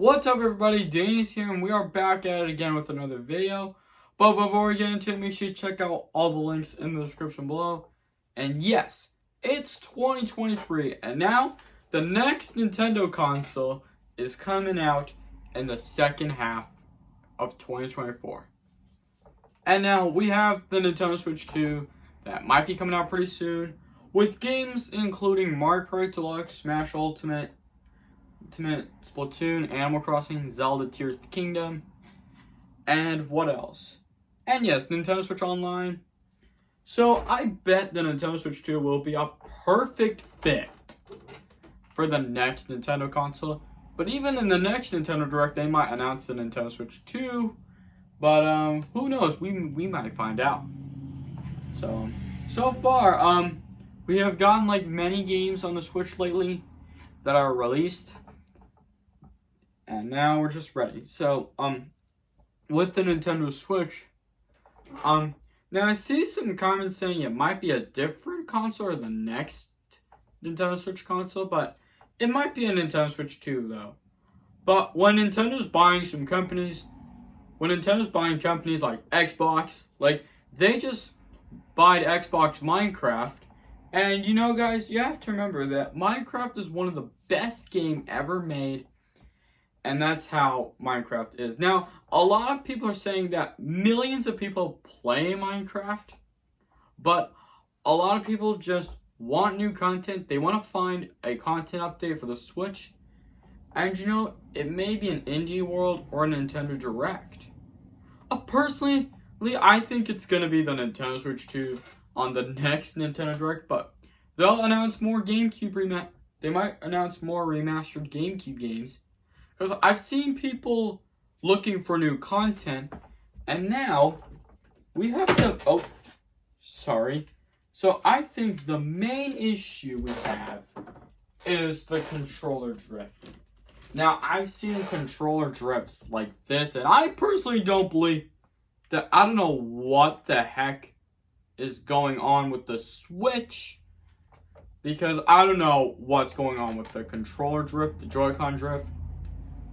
What's up everybody, Danny's here and we are back at it again with another video. But before we get into it, make sure you check out all the links in the description below. And yes, it's 2023 and now the next Nintendo console is coming out in the second half of 2024. And now we have the Nintendo Switch 2 that might be coming out pretty soon, with games including Mario Kart Deluxe, Smash Ultimate, Splatoon, Animal Crossing, Zelda Tears of the Kingdom, and what else? And yes, Nintendo Switch Online. So I bet the Nintendo Switch 2 will be a perfect fit for the next Nintendo console. But even in the next Nintendo Direct, they might announce the Nintendo Switch 2. But who knows? We might find out. So far, we have gotten like many games on the Switch lately that are released. And now we're just ready. So, with the Nintendo Switch, now I see some comments saying it might be a different console or the next Nintendo Switch console, but it might be a Nintendo Switch 2 though. But when Nintendo's buying companies like Xbox, like they just bought Xbox Minecraft, and you know guys, you have to remember that Minecraft is one of the best games ever made. And that's how Minecraft is. Now, a lot of people are saying that millions of people play Minecraft, but a lot of people just want new content. They want to find a content update for the Switch. And you know, it may be an Indie World or a Nintendo Direct. Personally, I think it's going to be the Nintendo Switch 2 on the next Nintendo Direct, but they'll announce more GameCube They might announce more remastered GameCube games. Because I've seen people looking for new content, and now we have to. Oh, sorry. So I think the main issue we have is the controller drift. Now I've seen controller drifts like this, and I personally don't believe that. I don't know what the heck is going on with the Switch, because I don't know what's going on with the controller drift, the Joy-Con drift.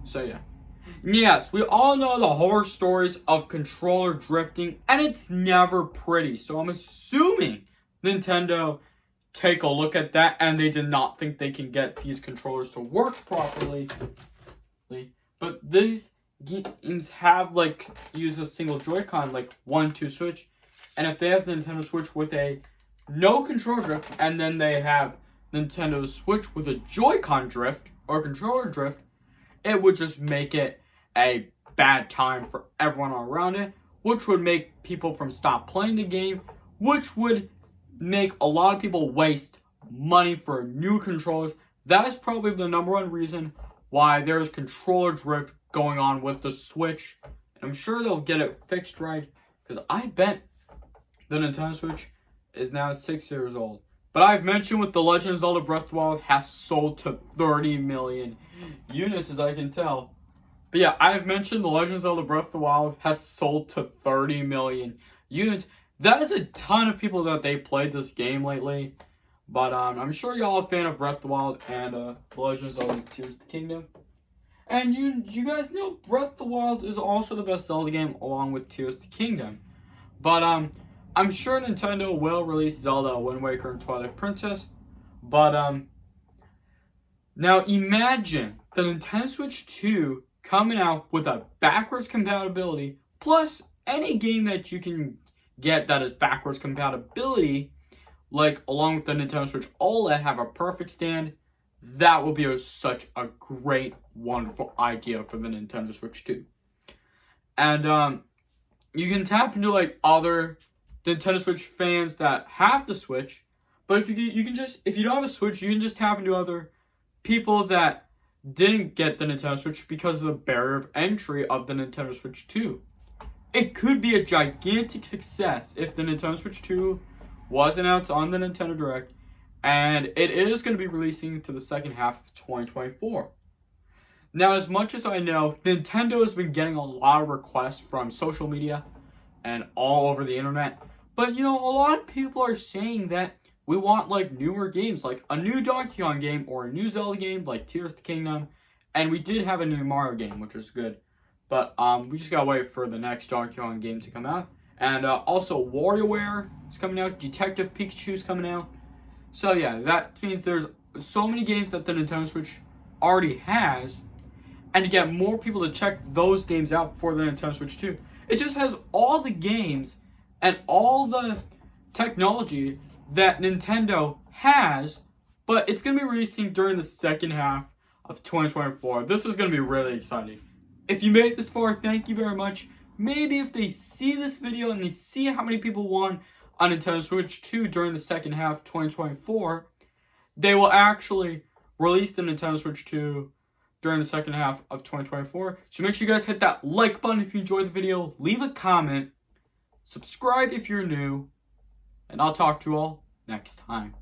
So yeah. Yes, we all know the horror stories of controller drifting, and it's never pretty. So I'm assuming Nintendo take a look at that and they did not think they can get these controllers to work properly. But these games have use a single Joy-Con, 1-2 switch. And if they have Nintendo Switch with a no controller drift, and then they have Nintendo Switch with a Joy-Con drift or controller drift, it would just make it a bad time for everyone around it, which would make people from stop playing the game, which would make a lot of people waste money for new controllers. That is probably the number one reason why there's controller drift going on with the Switch. And I'm sure they'll get it fixed right, because I bet the Nintendo Switch is now 6 years old. But I've mentioned with The Legend of Zelda Breath of the Wild has sold to 30 million units, as I can tell. But yeah, I've mentioned The Legend of Zelda Breath of the Wild has sold to 30 million units. That is a ton of people that they played this game lately. But I'm sure y'all are a fan of Breath of the Wild and The Legend of Zelda Tears of the Kingdom. And you guys know Breath of the Wild is also the best Zelda game along with Tears of the Kingdom. But I'm sure Nintendo will release Zelda, Wind Waker, and Twilight Princess. But now imagine the Nintendo Switch 2 coming out with a backwards compatibility, plus any game that you can get that is backwards compatibility, along with the Nintendo Switch OLED, have a perfect stand. That will be such a great, wonderful idea for the Nintendo Switch 2. And you can tap into other Nintendo Switch fans that have the Switch, but if you don't have a Switch, you can just tap into other people that didn't get the Nintendo Switch because of the barrier of entry of the Nintendo Switch 2. It could be a gigantic success if the Nintendo Switch 2 was announced on the Nintendo Direct, and it is going to be releasing to the second half of 2024. Now, as much as I know, Nintendo has been getting a lot of requests from social media and all over the internet. But, a lot of people are saying that we want, newer games, like a new Donkey Kong game or a new Zelda game, like Tears of the Kingdom, And we did have a new Mario game, which was good. But we just gotta wait for the next Donkey Kong game to come out. And also WarioWare is coming out. Detective Pikachu is coming out. So yeah, that means there's so many games that the Nintendo Switch already has. And to get more people to check those games out for the Nintendo Switch 2, it just has all the games and all the technology that Nintendo has, but it's going to be releasing during the second half of 2024. This is going to be really exciting. If you made it this far, thank you very much. Maybe if they see this video and they see how many people won on Nintendo Switch 2 during the second half of 2024, they will actually release the Nintendo Switch 2 during the second half of 2024. So make sure you guys hit that like button if you enjoyed the video, leave a comment, subscribe if you're new, and I'll talk to you all next time.